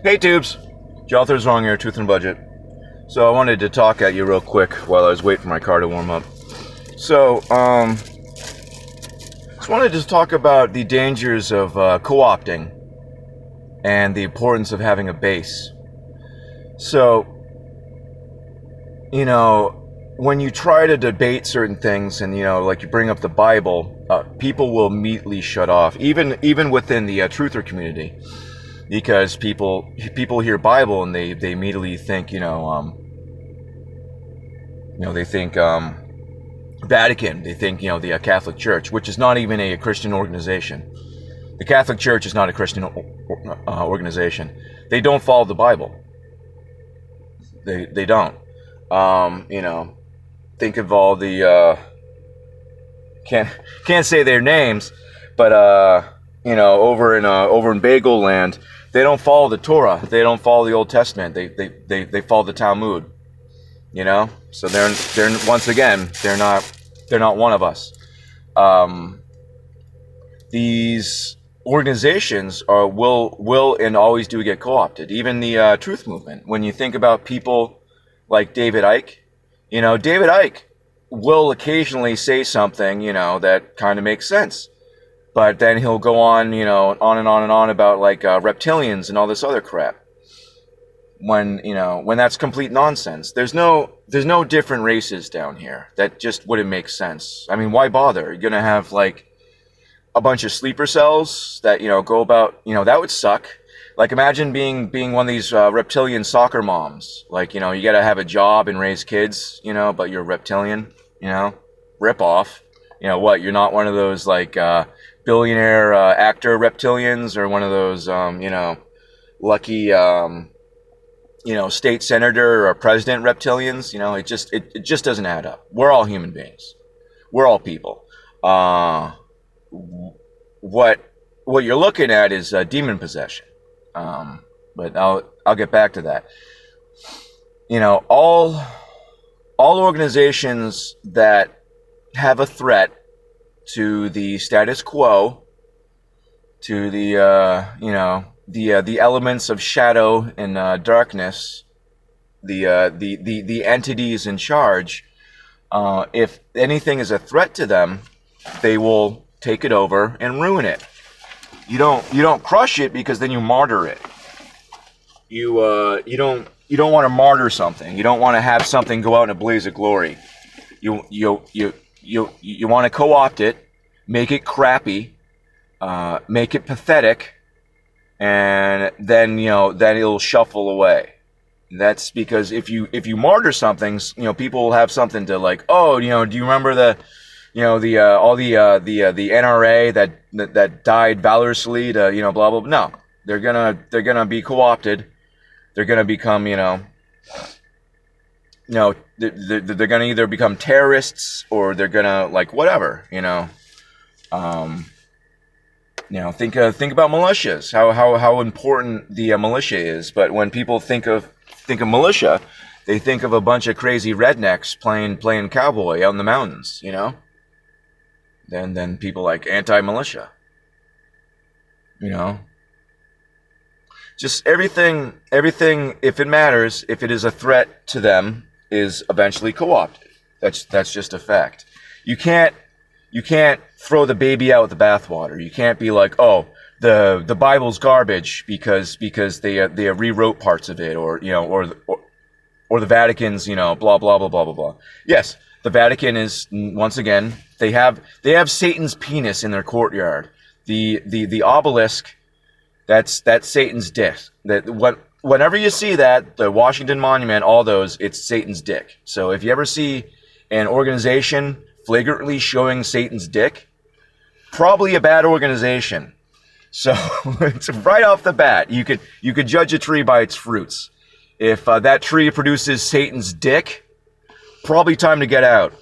Hey tubes, Jonathan's wrong here, Truth and Budget. So I wanted to talk at you real quick while I was waiting for my car to warm up. So, just wanted to talk about the dangers of co-opting and the importance of having a base. So, you know, when you try to debate certain things and, you know, like you bring up the Bible, people will immediately shut off, even within the truther community. Because people hear Bible and they immediately think, they think Vatican, they think, the Catholic Church, which is not even a Christian organization. The Catholic Church is not a Christian organization. They don't follow the Bible. They don't. Think of all the can't say their names, but over in Bagel Land, they don't follow the Torah. They don't follow the Old Testament. They follow the Talmud. So they're once again they're not one of us. These organizations will and always do get co-opted. Even the Truth Movement. When you think about people like David Icke, David Icke will occasionally say something that kind of makes sense. But then he'll go on, on and on about like reptilians and all this other crap. When that's complete nonsense. There's no different races down here. That just wouldn't make sense. I mean, why bother? You're gonna have like a bunch of sleeper cells that go about. That would suck. Like imagine being one of these reptilian soccer moms. Like you gotta have a job and raise kids. But you're a reptilian. Rip off. What? You're not one of those like. Billionaire actor reptilians or one of those lucky state senator or president reptilians. It just doesn't add up. We're all human beings. We're all people. What you're looking at is demon possession. But I'll get back to that. All organizations that have a threat to the status quo, to the the elements of shadow and darkness, the entities in charge. If anything is a threat to them, they will take it over and ruin it. You don't crush it because then you martyr it. You don't want to martyr something. You don't want to have something go out in a blaze of glory. You want to co-opt it, make it crappy, make it pathetic, and then it'll shuffle away. That's because if you martyr something, people will have something to like. Oh, do you remember the NRA that died valorously to blah blah blah. No, they're gonna be co-opted. They're gonna become they're gonna either become terrorists or they're gonna like whatever, think about militias, how important the militia is. But when people think of militia, they think of a bunch of crazy rednecks playing cowboy out in the mountains, Then people like anti-militia, Just everything, if it matters, if it is a threat to them, is eventually co-opted. That's just a fact. You can't throw the baby out with the bathwater. You can't be like, oh, the Bible's garbage because they rewrote parts of it, or the Vatican's blah blah blah blah blah blah. Yes, the Vatican is, once again, they have Satan's penis in their courtyard. The obelisk, that's Satan's dick. Whenever you see that, the Washington Monument, all those, it's Satan's dick. So if you ever see an organization flagrantly showing Satan's dick, probably a bad organization. So it's right off the bat, you could judge a tree by its fruits. If that tree produces Satan's dick, probably time to get out.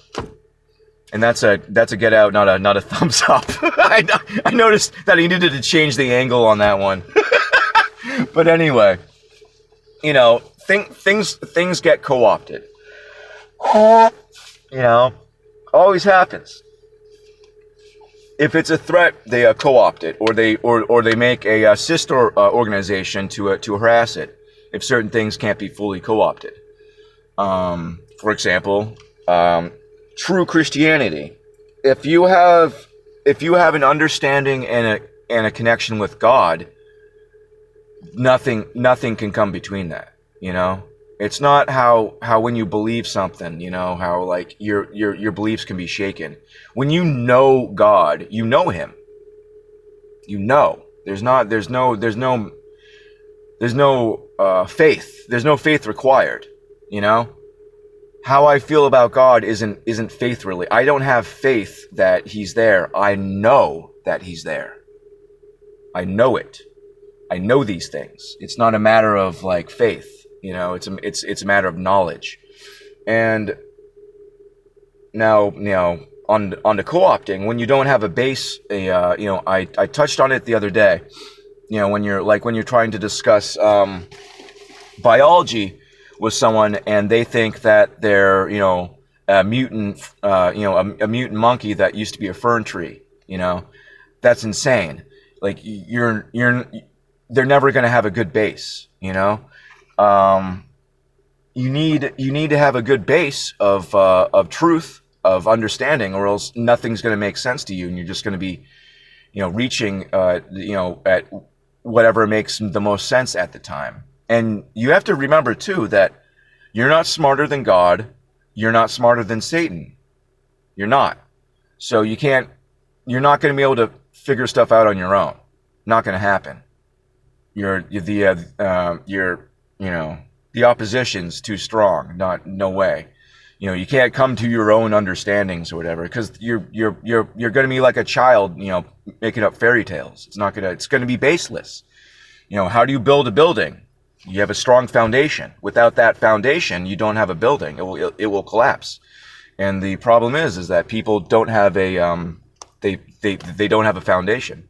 And that's a get out, not a thumbs up. I noticed that he needed to change the angle on that one. But anyway, things get co-opted. Always happens. if it's a threat, they co-opt it, or they make a sister organization to harass it. If certain things can't be fully co-opted, for example, true Christianity. If you have an understanding and a connection with God, nothing can come between that. You know, it's not how when you believe something, you know, how like your beliefs can be shaken. When you know God, you know Him. You know, there's no faith. There's no faith required. You know, how I feel about God isn't faith really. I don't have faith that He's there. I know that He's there. I know it. I know these things. It's not a matter of like faith. You know, it's a matter of knowledge. And now, you know, on the co-opting, when you don't have a base, you know, I touched on it the other day. You know, when you're trying to discuss biology with someone and they think that they're, you know, a mutant, you know, a mutant monkey that used to be a fern tree. You know, that's insane. Like they're never going to have a good base. You know. You need to have a good base of truth, of understanding, or else nothing's going to make sense to you, and you're just going to be, you know, reaching, you know, at whatever makes the most sense at the time. And you have to remember too that you're not smarter than God, you're not smarter than Satan, you're not. So you're not going to be able to figure stuff out on your own. Not going to happen. You know, the opposition's too strong. No way. You know, you can't come to your own understandings or whatever, because you're going to be like a child, you know, making up fairy tales. It's going to be baseless. You know, how do you build a building? You have a strong foundation. Without that foundation, you don't have a building. It will collapse. And the problem is that people don't have a they don't have a foundation.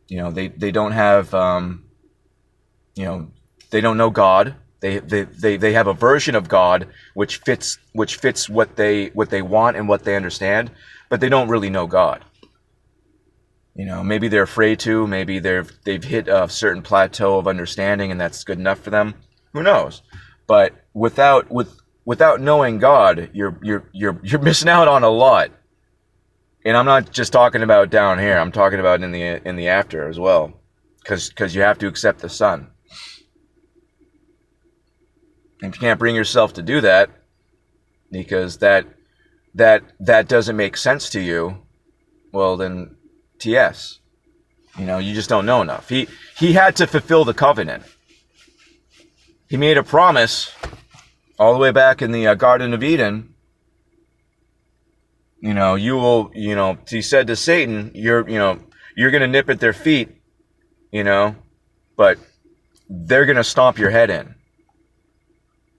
You know, they don't have you know, they don't know God. They have a version of God which fits what they want and what they understand, but they don't really know God. You know, maybe they're afraid to. Maybe they've hit a certain plateau of understanding, and that's good enough for them. Who knows? But without knowing God, you're missing out on a lot. And I'm not just talking about down here. I'm talking about in the after as well, because you have to accept the Son. If you can't bring yourself to do that, because that doesn't make sense to you, well then, TS. You know, you just don't know enough. He had to fulfill the covenant. He made a promise all the way back in the Garden of Eden. You know, he said to Satan, you're going to nip at their feet, you know, but they're going to stomp your head in.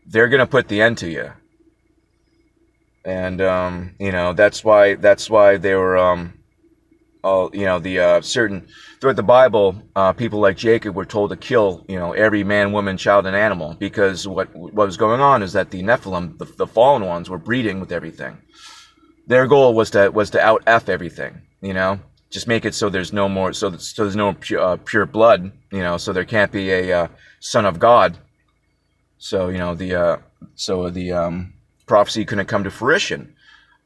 They're going to put the end to you. And, you know, that's why they were, certain, throughout the Bible, people like Jacob were told to kill, you know, every man, woman, child, and animal, because what was going on is that the Nephilim, the fallen ones, were breeding with everything. Their goal was to out F everything, you know, just make it so there's no more, so there's no pure blood, you know, so there can't be a son of God. So, you know, the prophecy couldn't come to fruition.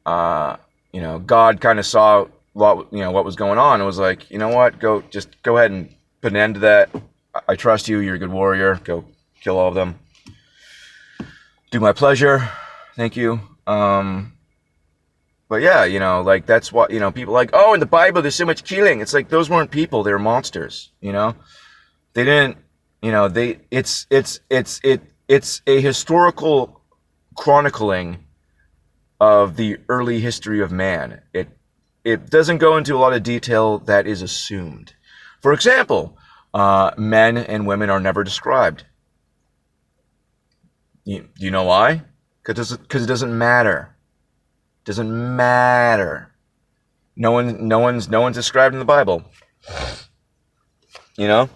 You know, God kind of saw what was going on and was like, you know what, go ahead and put an end to that. I trust you. You're a good warrior. Go kill all of them. Do my pleasure. Thank you. But yeah, you know, like that's what, you know, people are like, oh, in the Bible there's so much killing. It's like those weren't people, they were monsters, you know. They didn't, you know, it's a historical chronicling of the early history of man. It doesn't go into a lot of detail that is assumed. For example, men and women are never described. You know why? Because it doesn't matter. Doesn't matter. No one's described in the Bible. You know,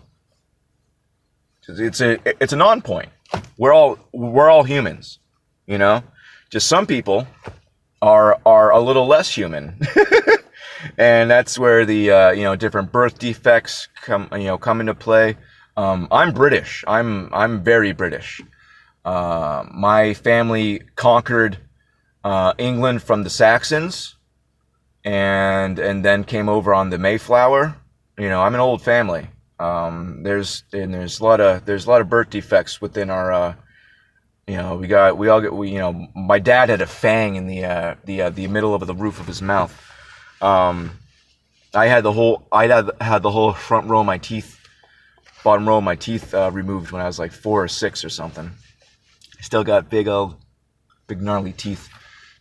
it's a non-point. We're all humans. You know, just some people are a little less human. And that's where the different birth defects come into play. I'm British. I'm very British. My family conquered England from the Saxons, and then came over on the Mayflower. I'm an old family. There's a lot of birth defects within our. My dad had a fang in the middle of the roof of his mouth. I had the whole front row of my teeth, bottom row of my teeth removed when I was like 4 or 6 or something. I still got big gnarly teeth,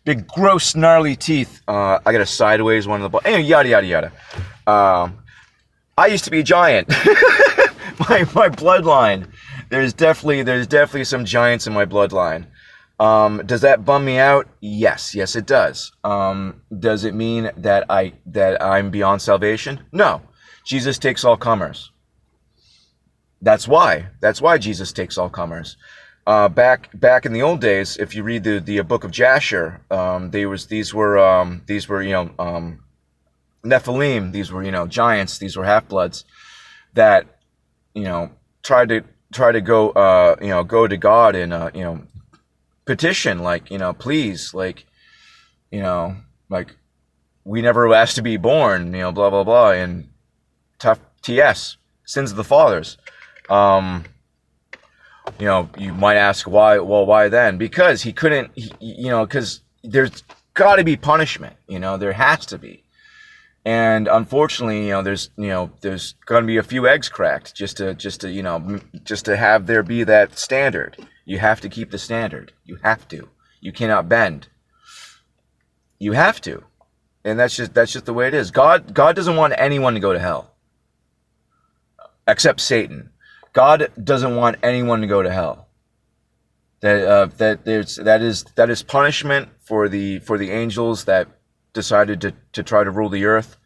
big gross gnarly teeth. I got a sideways one in the bottom. Anyway, yada yada yada. I used to be a giant. my bloodline. There's definitely some giants in my bloodline. Does that bum me out? Yes, it does. Does it mean that I'm beyond salvation? No. Jesus takes all comers. That's why Jesus takes all comers. Back in the old days, if you read the book of Jasher, these were Nephilim. These were giants. These were half-bloods that tried to go to God and petition, like, please, like, like, we never asked to be born, blah blah blah, and tough TS, sins of the fathers. You might ask why. Well, why then? Because he couldn't, because there's got to be punishment. There has to be. And unfortunately, there's going to be a few eggs cracked just to have there be that standard. You have to keep the standard. You have to. You cannot bend. You have to. And that's just the way it is. God doesn't want anyone to go to hell. Except Satan. God doesn't want anyone to go to hell. That is punishment for the angels that decided to try to rule the earth,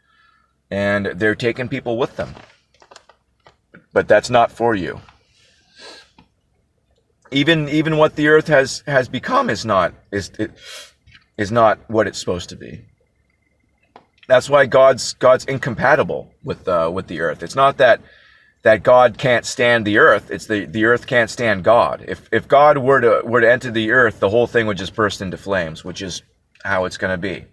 and they're taking people with them. But that's not for you. Even what the earth has become is not what it's supposed to be. That's why God's incompatible with the earth. It's not that God can't stand the earth. It's the earth can't stand God. If God were to enter the earth, the whole thing would just burst into flames, which is how it's going to be.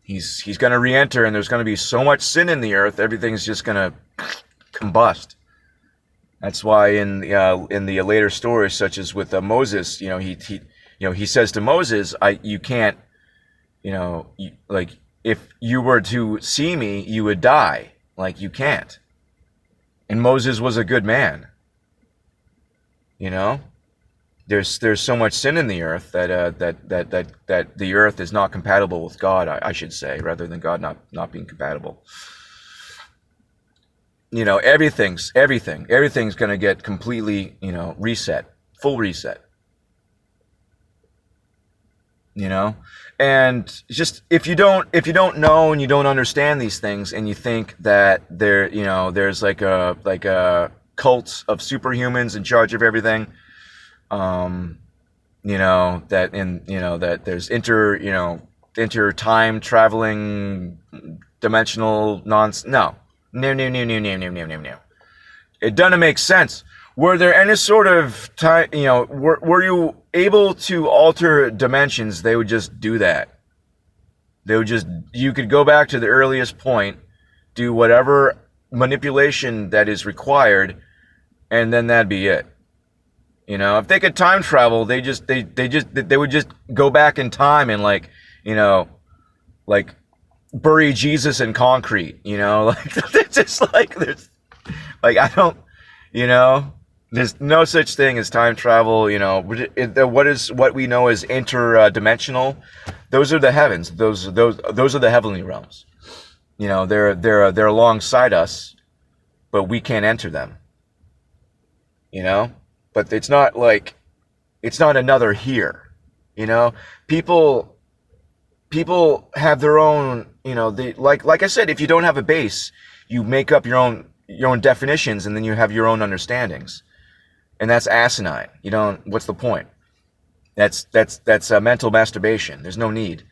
He's going to re-enter, and there's going to be so much sin in the earth, everything's just going to combust. That's why in the later stories, such as with Moses, he says to Moses, you can't, like, if you were to see me, you would die. Like, you can't. And Moses was a good man. There's so much sin in the earth that the earth is not compatible with God, I should say, rather than God not being compatible. Everything's going to get completely, reset, full reset. And just if you don't know and you don't understand these things, and you think that there's like a cult of superhumans in charge of everything, that there's inter time traveling dimensional nonsense. No. It doesn't make sense. Were there any sort of time, were you able to alter dimensions? They would just do that. You could go back to the earliest point, do whatever manipulation that is required, and then that'd be it. If they could time travel, they would just go back in time and like bury Jesus in concrete. It's just there's no such thing as time travel. What we know as interdimensional, those are the heavens. Those are the heavenly realms. They're alongside us, but we can't enter them. But it's not another here. People have their own. Like I said, if you don't have a base, you make up your own definitions, and then you have your own understandings. And that's asinine. What's the point? That's mental masturbation. There's no need.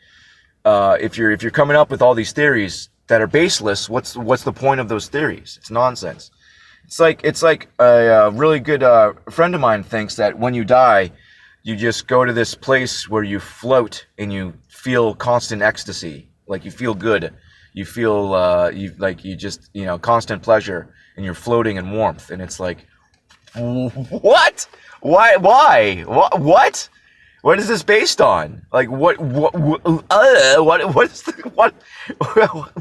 if you're coming up with all these theories that are baseless, what's the point of those theories? It's nonsense. It's like a really good friend of mine thinks that when you die, you just go to this place where you float and you feel constant ecstasy, like you feel good, you feel you just constant pleasure, and you're floating in warmth, and it's like, what? Why? What? What is this based on? Like what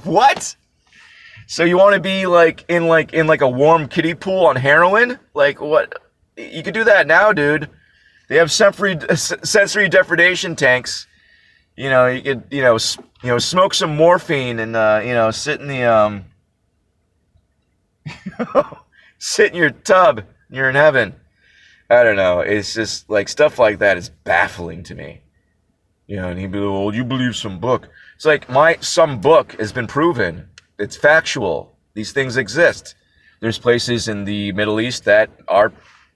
what? So you want to be in a warm kiddie pool on heroin? Like what? You could do that now, dude. They have sensory deprivation tanks. You could smoke some morphine and sit in the sit in your tub. You're in heaven. I don't know. It's just like stuff like that is baffling to me. And he'd be like, well, you believe some book. It's like some book has been proven. It's factual. These things exist. There's places in the Middle East that are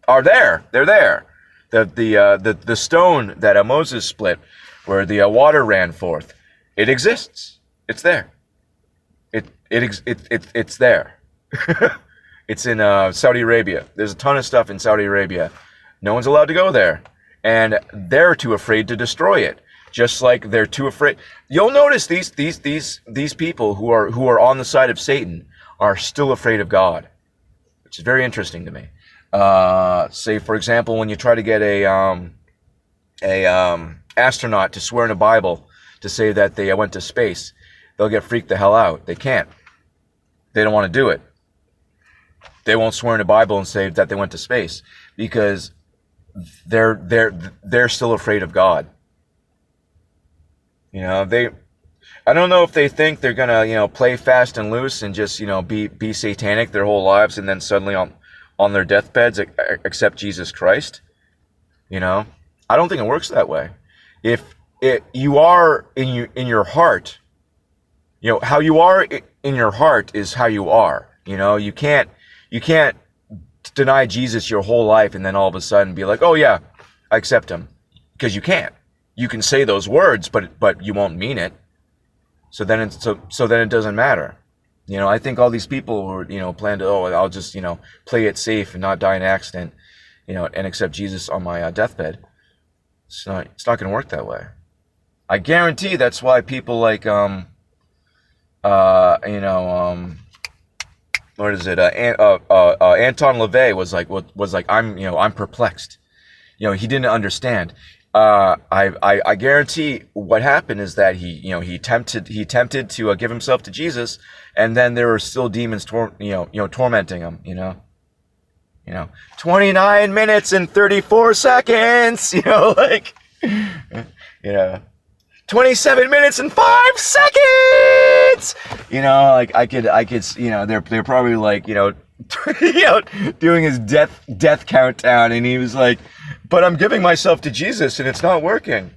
there. They're there. The stone that Moses split, where the water ran forth, it exists. It's there. It's there. It's in Saudi Arabia. There's a ton of stuff in Saudi Arabia. No one's allowed to go there, and they're too afraid to destroy it. Just like they're too afraid. You'll notice these people who are on the side of Satan are still afraid of God, which is very interesting to me. Say, for example, when you try to get a astronaut to swear in a Bible to say that they went to space, they'll get freaked the hell out. They can't. They don't want to do it. They won't swear in a Bible and say that they went to space because they're still afraid of God. I don't know if they think they're gonna play fast and loose and just be satanic their whole lives and then suddenly on their deathbeds accept Jesus Christ. I don't think it works that way. If you are in your heart, how you are in your heart is how you are. You can't deny Jesus your whole life and then all of a sudden be like, oh yeah, I accept him, because you can't. You can say those words, but you won't mean it. So then it doesn't matter. I think all these people who plan to, I'll just play it safe and not die in an accident, and accept Jesus on my deathbed. It's not going to work that way. I guarantee that's why people like what is it? Anton LaVey was like I'm perplexed. He didn't understand. I guarantee what happened is that he tempted to give himself to Jesus, and then there were still demons tormenting him. 29 minutes and 34 seconds. 27 minutes and 5 seconds. I could. They're probably doing his death countdown, and he was like, but I'm giving myself to Jesus and it's not working.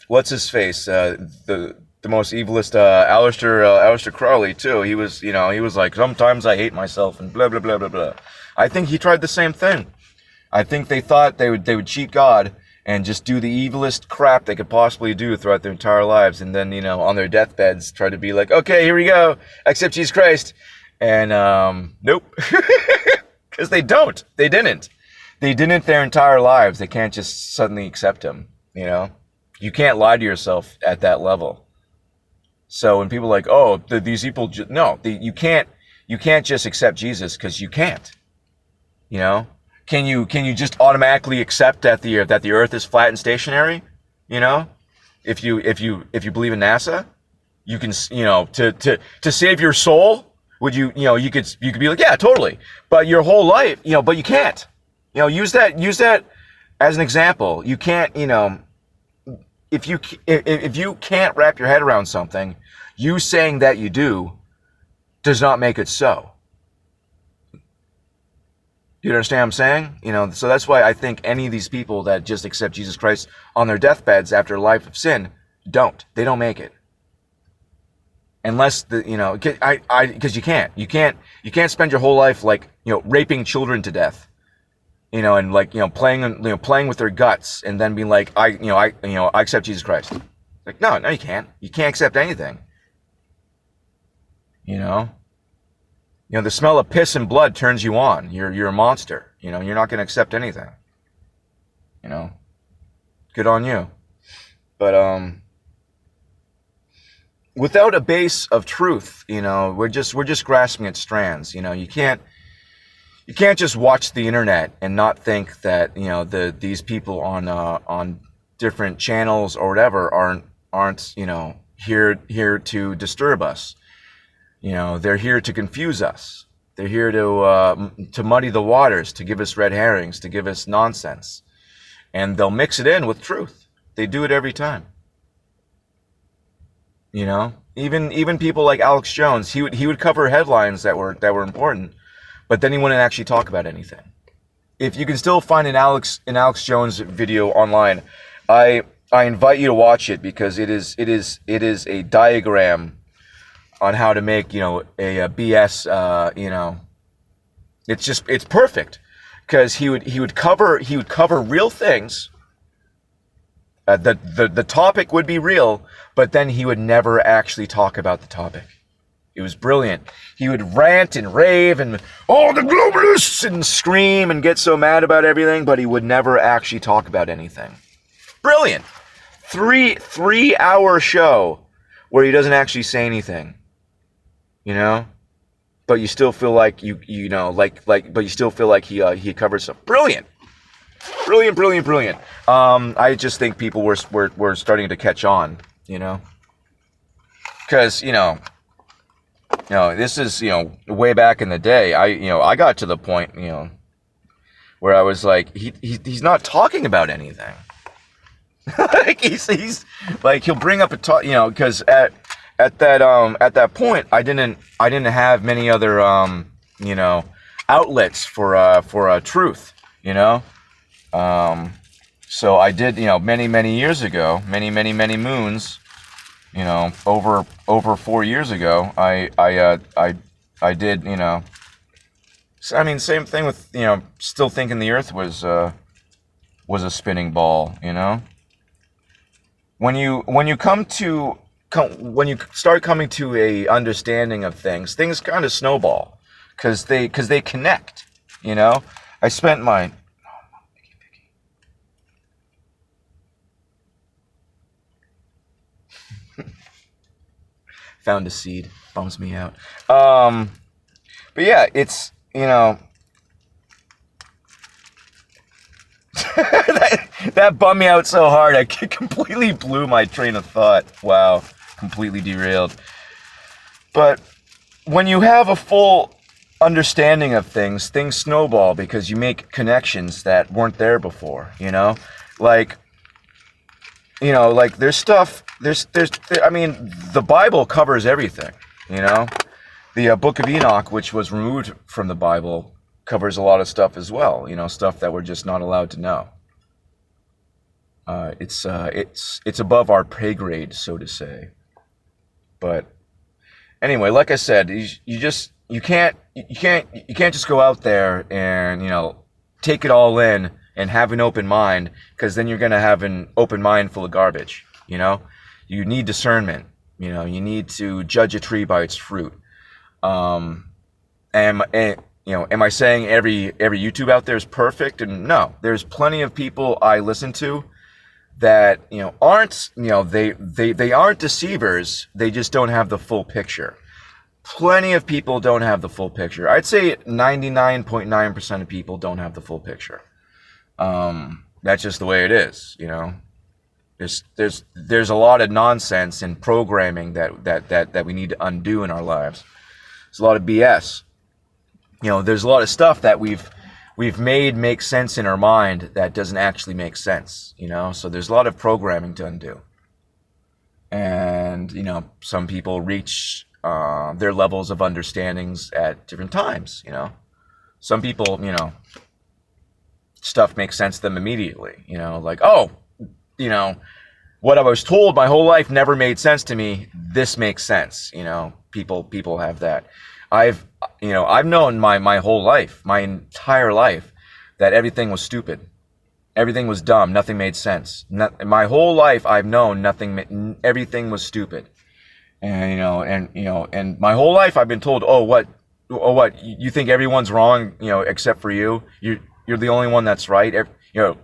What's his face? The most evilest, Aleister Crowley too. He was like, sometimes I hate myself and blah blah blah blah blah. I think he tried the same thing. I think they thought they would cheat God and just do the evilest crap they could possibly do throughout their entire lives, and then on their deathbeds try to be like, okay, here we go, accept Jesus Christ, and nope. Because they didn't their entire lives. They can't just suddenly accept him. You can't lie to yourself at that level. So when people are like, oh, these people, you can't just accept Jesus, because you can't. Can you just automatically accept that the earth is flat and stationary? If you believe in NASA, you can, to save your soul, would you could be like, yeah, totally. But your whole life, but you can't. Use that as an example. You can't, if you can't wrap your head around something, you saying that you do does not make it so. Do you understand what I'm saying? So that's why I think any of these people that just accept Jesus Christ on their deathbeds after a life of sin they don't make it. Unless because you can't spend your whole life raping children to death. and like, playing with their guts, and then being like, I accept Jesus Christ. Like, no, you can't. You can't accept anything. The smell of piss and blood turns you on. You're a monster. You're not going to accept anything. Good on you. But without a base of truth, we're just grasping at strands. You can't just watch the internet and not think that these people on different channels or whatever aren't here to disturb us. They're here to confuse us. They're here to muddy the waters, to give us red herrings, to give us nonsense, and they'll mix it in with truth. They do it every time. Even people like Alex Jones, he would cover headlines that were important, but then he wouldn't actually talk about anything. If you can still find an Alex Jones video online, I invite you to watch it, because it is a diagram on how to make a BS. It's perfect, because he would cover real things. The topic would be real, but then he would never actually talk about the topic. It was brilliant. He would rant and rave and, oh, the globalists, and scream and get so mad about everything, but he would never actually talk about anything. Brilliant. 3-hour show where he doesn't actually say anything. But you still feel like but you still feel like he covers stuff. Brilliant. Brilliant. I just think people were starting to catch on, because this is way back in the day. I got to the point where I was like, he's not talking about anything. Like he's like, he'll bring up because at that point I didn't have many other outlets for truth, so I did, many years ago, many moons, over 4 years ago, I did, same thing with, still thinking the earth was a spinning ball, When you start coming to a understanding of things kind of snowball, because they connect, I spent my, found a seed, bums me out. But yeah, it's, that bummed me out so hard, I completely blew my train of thought. Wow, completely derailed. But when you have a full understanding of things snowball, because you make connections that weren't there before, like there's stuff, the Bible covers everything, The Book of Enoch, which was removed from the Bible, covers a lot of stuff as well, stuff that we're just not allowed to know. It's above our pay grade, so to say. But anyway, like I said, you can't just go out there and take it all in and have an open mind, because then you're going to have an open mind full of garbage. You need discernment. You need to judge a tree by its fruit. Am I saying every YouTube out there is perfect? And no, there's plenty of people I listen to that aren't they aren't deceivers. They just don't have the full picture. Plenty of people don't have the full picture. I'd say 99.9% of people don't have the full picture. That's just the way it is. There's a lot of nonsense and programming that we need to undo in our lives. There's a lot of BS. There's a lot of stuff that we've made make sense in our mind that doesn't actually make sense. So there's a lot of programming to undo. And some people reach their levels of understandings at different times. Some people, stuff makes sense to them immediately. Like, oh, what I was told my whole life never made sense to me. This makes sense. People have that. I've known my whole life, my entire life, that everything was stupid. Everything was dumb. Nothing made sense. My whole life, I've known everything was stupid. And my whole life, I've been told, what? You think everyone's wrong, except for you? You're the only one that's right.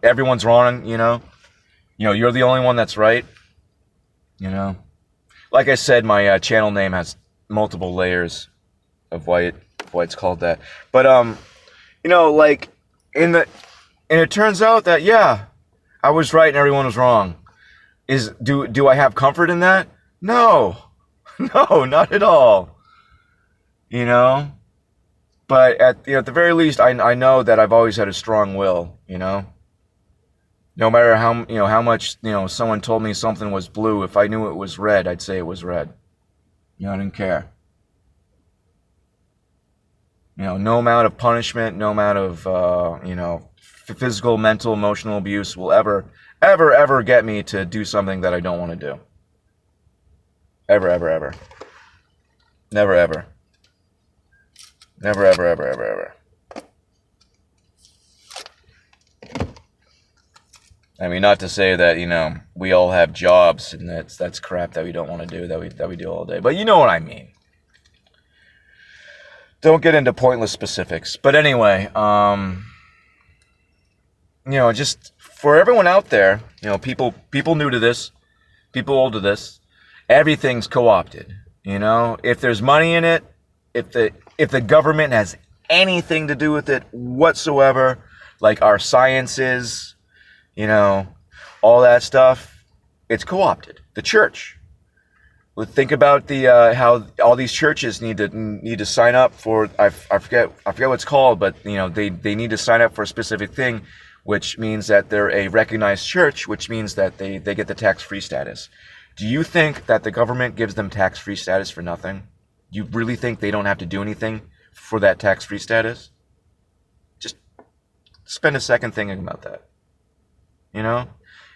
Everyone's wrong. You're the only one that's right. Like I said, my channel name has multiple layers of why it's called that. But and it turns out that, yeah, I was right and everyone was wrong. Do I have comfort in that? No. No, not at all. But at the very least, I know that I've always had a strong will, No matter how much, someone told me something was blue, if I knew it was red, I'd say it was red. I didn't care. No amount of punishment, no amount of, physical, mental, emotional abuse will ever get me to do something that I don't want to do. Ever. Never, ever. Never, ever. I mean, not to say that, we all have jobs and that's crap that we don't want to do, that we do all day. But you know what I mean. Don't get into pointless specifics. But anyway, just for everyone out there, people new to this, people old to this, everything's co-opted. If there's money in it, if the government has anything to do with it whatsoever, like our sciences, all that stuff, it's co-opted. The church. Think about how all these churches need to sign up for, I forget what it's called, but they need to sign up for a specific thing, which means that they're a recognized church, which means that they get the tax-free status. Do you think that the government gives them tax-free status for nothing? You really think they don't have to do anything for that tax-free status? Just spend a second thinking about that.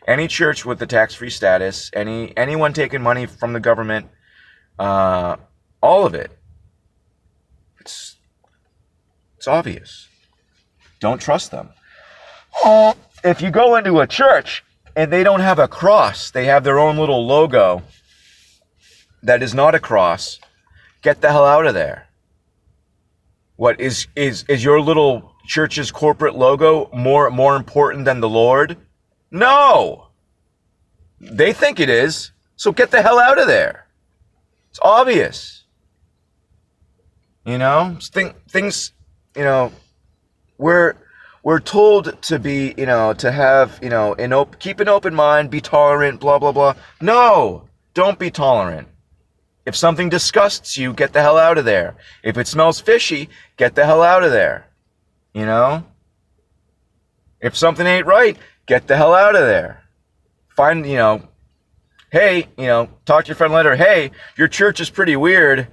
Any church with the tax-free status, anyone taking money from the government, all of it, it's obvious. Don't trust them. If you go into a church and they don't have a cross, they have their own little logo that is not a cross, get the hell out of there. What is your little church's corporate logo more important than the Lord? No! They think it is, so get the hell out of there. It's obvious. Things, we're told to be, to have, keep an open mind, be tolerant, blah, blah, blah. No! Don't be tolerant. If something disgusts you, get the hell out of there. If it smells fishy, get the hell out of there. If something ain't right, get the hell out of there. Find, hey, talk to your friend later. Hey, your church is pretty weird.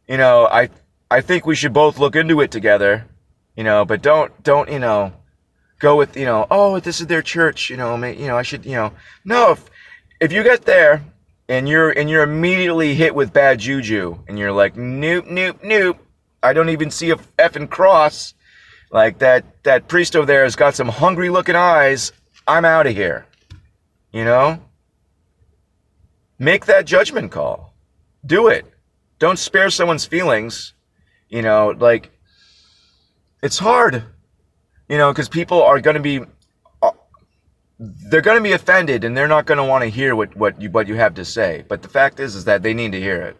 I think we should both look into it together. But don't, go with, oh, this is their church. I should, no, if you get there and you're immediately hit with bad juju and you're like, nope. I don't even see a effing cross. Like that priest over there has got some hungry looking eyes. I'm out of here. Make that judgment call. Do it. Don't spare someone's feelings. It's hard. Because people are going to be, they're going to be offended and they're not going to want to hear what you have to say. But the fact is that they need to hear it.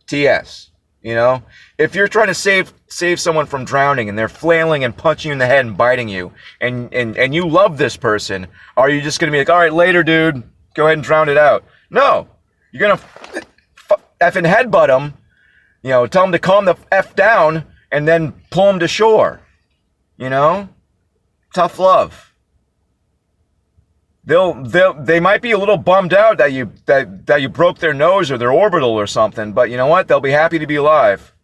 TS. If you're trying to save someone from drowning and they're flailing and punching you in the head and biting you and you love this person, are you just going to be like, all right, later, dude, go ahead and drown it out? No, you're going to effing headbutt them, tell them to calm the F down and then pull them to shore. Tough love. They might be a little bummed out that you broke their nose or their orbital or something, but you know what? They'll be happy to be alive.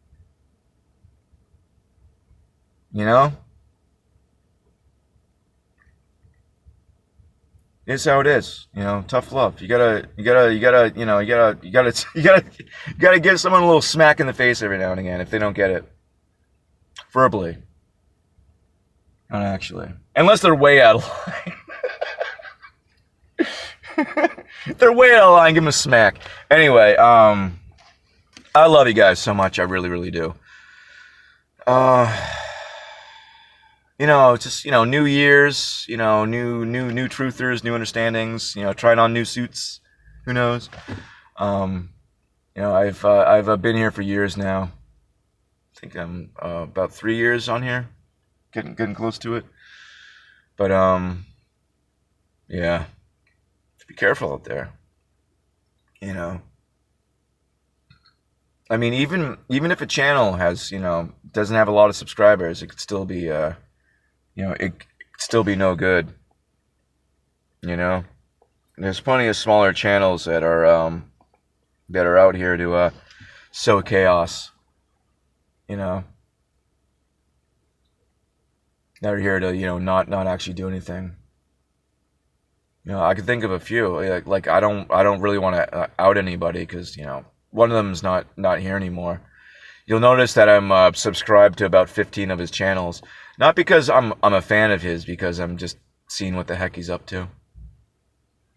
It's how it is. Tough love. You gotta give someone a little smack in the face every now and again if they don't get it verbally. Not actually. Unless they're way out of line. If they're way out of line, give them a smack. Anyway, I love you guys so much. I really, really do. Just, New Year's, new truthers, new understandings, trying on new suits. Who knows? I've been here for years now. I think I'm about 3 years on here, getting close to it. But yeah, be careful out there. I mean, even if a channel has doesn't have a lot of subscribers, it could still be it could still be no good. There's plenty of smaller channels that are out here to sow chaos. That are here to not actually do anything. I could think of a few. Like I don't really want to out anybody because one of them's not here anymore. You'll notice that I'm subscribed to about 15 of his channels, not because I'm a fan of his, because I'm just seeing what the heck he's up to.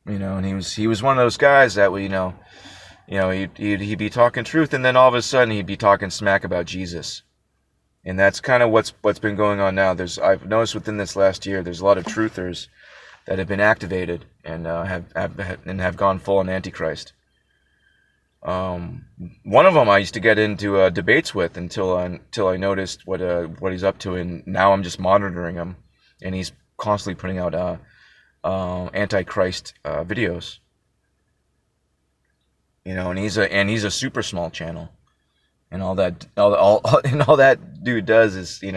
And he was one of those guys that he'd be talking truth, and then all of a sudden he'd be talking smack about Jesus. And that's kind of what's been going on now. I've noticed within this last year, there's a lot of truthers that have been activated and have gone full on Antichrist. One of them I used to get into debates with until I noticed what he's up to, and now I'm just monitoring him, and he's constantly putting out Antichrist videos. And he's a super small channel, and all that dude does is I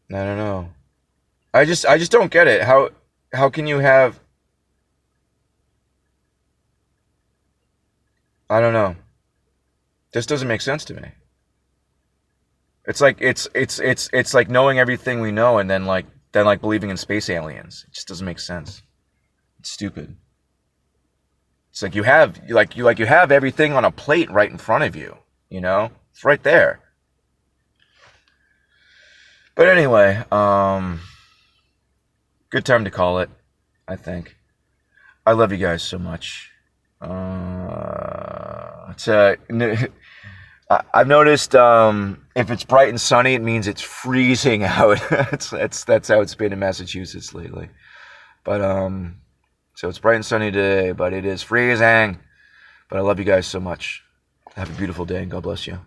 don't know. I just don't get it. How can you have? I don't know. This doesn't make sense to me. It's like knowing everything we know and then believing in space aliens. It just doesn't make sense. It's stupid. It's like you have everything on a plate right in front of you. It's right there. But anyway, good time to call it, I think. I love you guys so much. I've noticed if it's bright and sunny, it means it's freezing out. That's how it's been in Massachusetts lately. But so it's bright and sunny today, but it is freezing. But I love you guys so much. Have a beautiful day, and God bless you.